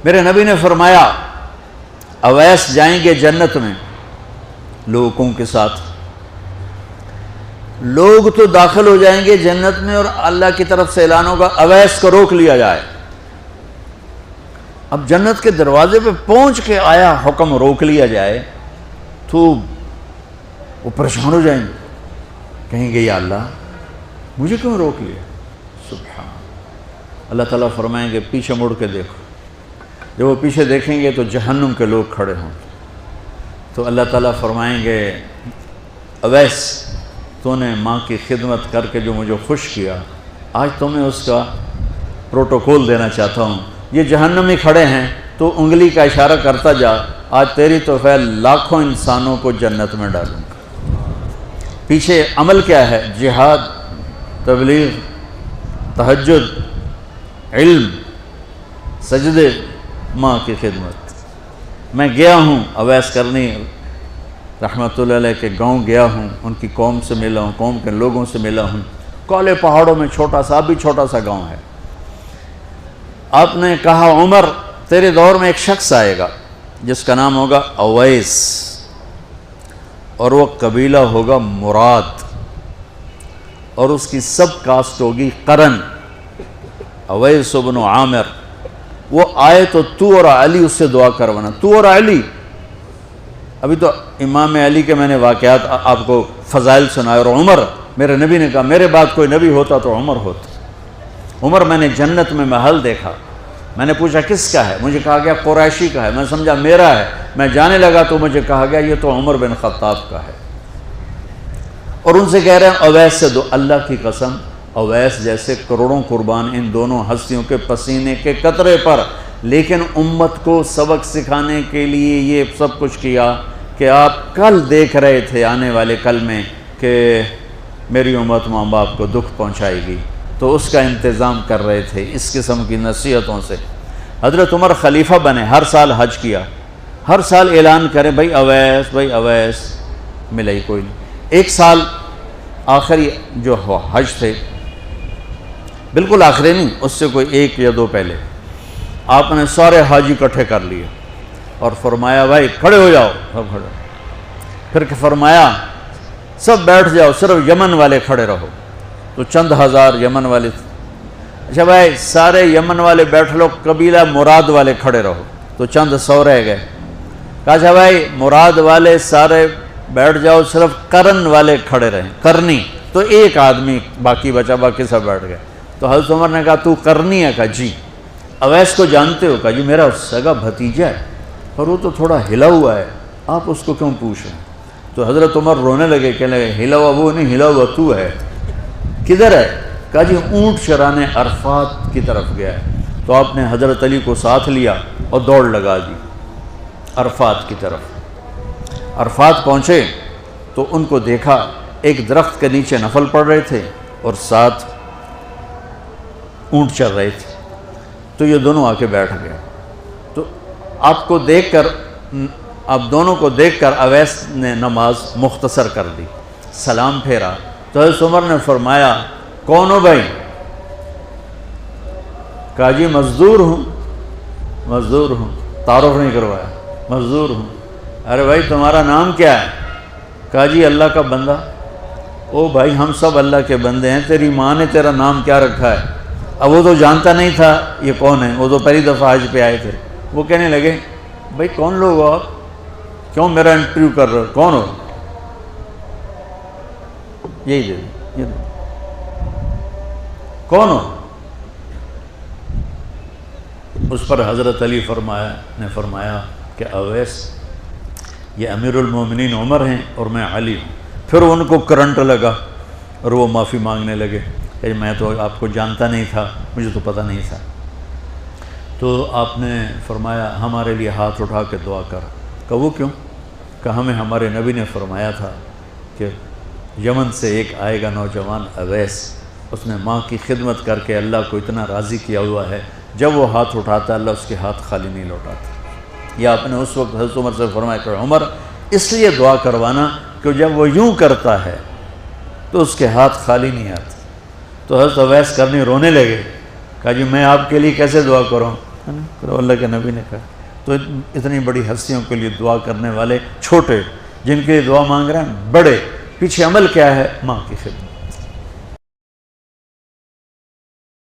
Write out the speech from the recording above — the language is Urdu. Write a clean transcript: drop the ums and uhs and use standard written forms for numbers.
میرے نبی نے فرمایا اویس جائیں گے جنت میں لوگوں کے ساتھ، لوگ تو داخل ہو جائیں گے جنت میں اور اللہ کی طرف سے اعلان ہوگا اویس کو روک لیا جائے۔ اب جنت کے دروازے پہ پہنچ کے آیا حکم روک لیا جائے تو وہ پریشان ہو جائیں گے، کہیں گے یا اللہ مجھے کیوں روک لیا؟ سبحان اللہ تعالیٰ فرمائیں گے پیچھے مڑ کے دیکھو۔ جب وہ پیچھے دیکھیں گے تو جہنم کے لوگ کھڑے ہوں، تو اللہ تعالیٰ فرمائیں گے اویس تو نے ماں کی خدمت کر کے جو مجھے خوش کیا، آج تمہیں اس کا پروٹوکول دینا چاہتا ہوں۔ یہ جہنمی کھڑے ہیں تو انگلی کا اشارہ کرتا جا، آج تیری توفیق لاکھوں انسانوں کو جنت میں ڈالوں گا۔ پیچھے عمل کیا ہے؟ جہاد، تبلیغ، تہجد، علم، سجدے، ماں کی خدمت۔ میں گیا ہوں اویس کرنی رحمۃ اللہ علیہ کے گاؤں گیا ہوں، ان کی قوم سے ملا ہوں، قوم کے لوگوں سے ملا ہوں۔ کالے پہاڑوں میں چھوٹا سا، بھی چھوٹا سا گاؤں ہے۔ آپ نے کہا عمر تیرے دور میں ایک شخص آئے گا جس کا نام ہوگا اویس، اور وہ قبیلہ ہوگا مراد، اور اس کی سب کاسٹ ہوگی قرن، اویس بن عامر۔ وہ آئے تو تو اور علی اس سے دعا کروانا، تو اور علی۔ ابھی تو امام علی کے میں نے واقعات آپ کو فضائل سنائے، اور عمر، میرے نبی نے کہا میرے بعد کوئی نبی ہوتا تو عمر ہوتا۔ عمر میں نے جنت میں محل دیکھا، میں نے پوچھا کس کا ہے؟ مجھے کہا گیا قریشی کا ہے، میں سمجھا میرا ہے۔ میں جانے لگا تو مجھے کہا گیا یہ تو عمر بن خطاب کا ہے۔ اور ان سے کہہ رہے ہیں اویس سے دو، اللہ کی قسم اویس جیسے کروڑوں قربان ان دونوں ہستیوں کے پسینے کے قطرے پر، لیکن امت کو سبق سکھانے کے لیے یہ سب کچھ کیا کہ آپ کل دیکھ رہے تھے آنے والے کل میں کہ میری امت ماں باپ کو دکھ پہنچائے گی، تو اس کا انتظام کر رہے تھے اس قسم کی نصیحتوں سے۔ حضرت عمر خلیفہ بنے، ہر سال حج کیا، ہر سال اعلان کرے بھائی اویس، بھائی اویس، ملا ہی کوئی نہیں۔ ایک سال آخری جو حج تھے، بالکل آخری نہیں، اس سے کوئی ایک یا دو پہلے، آپ نے سارے حاجی اکٹھے کر لیے اور فرمایا بھائی کھڑے ہو جاؤ، سب کھڑے۔ پھر فرمایا سب بیٹھ جاؤ، صرف یمن والے کھڑے رہو۔ تو چند ہزار یمن والے، اچھا بھائی سارے یمن والے بیٹھ لو، قبیلہ مراد والے کھڑے رہو، تو چند سو رہ گئے۔ کہا اچھا بھائی مراد والے سارے بیٹھ جاؤ، صرف قرن والے کھڑے رہیں، قرنی، تو ایک آدمی باقی بچا، باقی سب بیٹھ گئے۔ تو حضرت عمر نے کہا تو قرنی ہے؟ کہا جی۔ اویس کو جانتے ہو؟ کہا جی میرا سگا بھتیجا ہے، اور وہ تو تھوڑا ہلا ہوا ہے، آپ اس کو کیوں پوچھ رہے ہیں؟ تو حضرت عمر رونے لگے، کہنے لگے ہلا ہوا وہ نہیں، ہلا ہوا تو ہے۔ کدھر ہے؟ کہا جی اونٹ چرانے عرفات کی طرف گیا ہے۔ تو آپ نے حضرت علی کو ساتھ لیا اور دوڑ لگا دی عرفات کی طرف۔ عرفات پہنچے تو ان کو دیکھا ایک درخت کے نیچے نفل پڑھ رہے تھے اور ساتھ اونٹ چر رہے تھے، تو یہ دونوں آ کے بیٹھ گئے۔ تو آپ کو دیکھ کر، آپ دونوں کو دیکھ کر اویس نے نماز مختصر کر دی، سلام پھیرا۔ تو حضرت عمر نے فرمایا کون ہو بھائی؟ کہا جی مزدور ہوں، مزدور ہوں، تعارف نہیں کروایا، مزدور ہوں۔ ارے بھائی تمہارا نام کیا ہے؟ کہا جی اللہ کا بندہ۔ او بھائی ہم سب اللہ کے بندے ہیں، تیری ماں نے تیرا نام کیا رکھا ہے؟ اب وہ تو جانتا نہیں تھا یہ کون ہے، وہ تو پہلی دفعہ حج پہ آئے تھے۔ وہ کہنے لگے بھائی کون لوگ ہو آپ، کیوں میرا انٹرویو کر رہے ہو، کون ہو؟ یہی دے دیں، یہ کون ہو؟ اس پر حضرت علی نے فرمایا کہ اویس یہ امیر المومنین عمر ہیں اور میں علی ہوں۔ پھر ان کو کرنٹ لگا اور وہ معافی مانگنے لگے کہ میں تو آپ کو جانتا نہیں تھا، مجھے تو پتہ نہیں تھا۔ تو آپ نے فرمایا ہمارے لیے ہاتھ اٹھا کے دعا کر۔ کہ وہ کیوں؟ کہ ہمیں ہمارے نبی نے فرمایا تھا کہ یمن سے ایک آئے گا نوجوان اویس، اس نے ماں کی خدمت کر کے اللہ کو اتنا راضی کیا ہوا ہے، جب وہ ہاتھ اٹھاتا اللہ اس کے ہاتھ خالی نہیں لوٹاتا۔ یا آپ نے اس وقت حضرت عمر سے فرمایا کہ عمر اس لیے دعا کروانا کہ جب وہ یوں کرتا ہے تو اس کے ہاتھ خالی نہیں آتے۔ تو حضرت اویس کرنی رونے لگے، کہا جی میں آپ کے لیے کیسے دعا کروں؟ ہے نا، تو اللہ کے نبی نے کہا. تو اتنی بڑی ہستیوں کے لیے دعا کرنے والے چھوٹے، جن کے لیے دعا مانگ رہے ہیں بڑے، پیچھے عمل کیا ہے؟ ماں کی خدمت.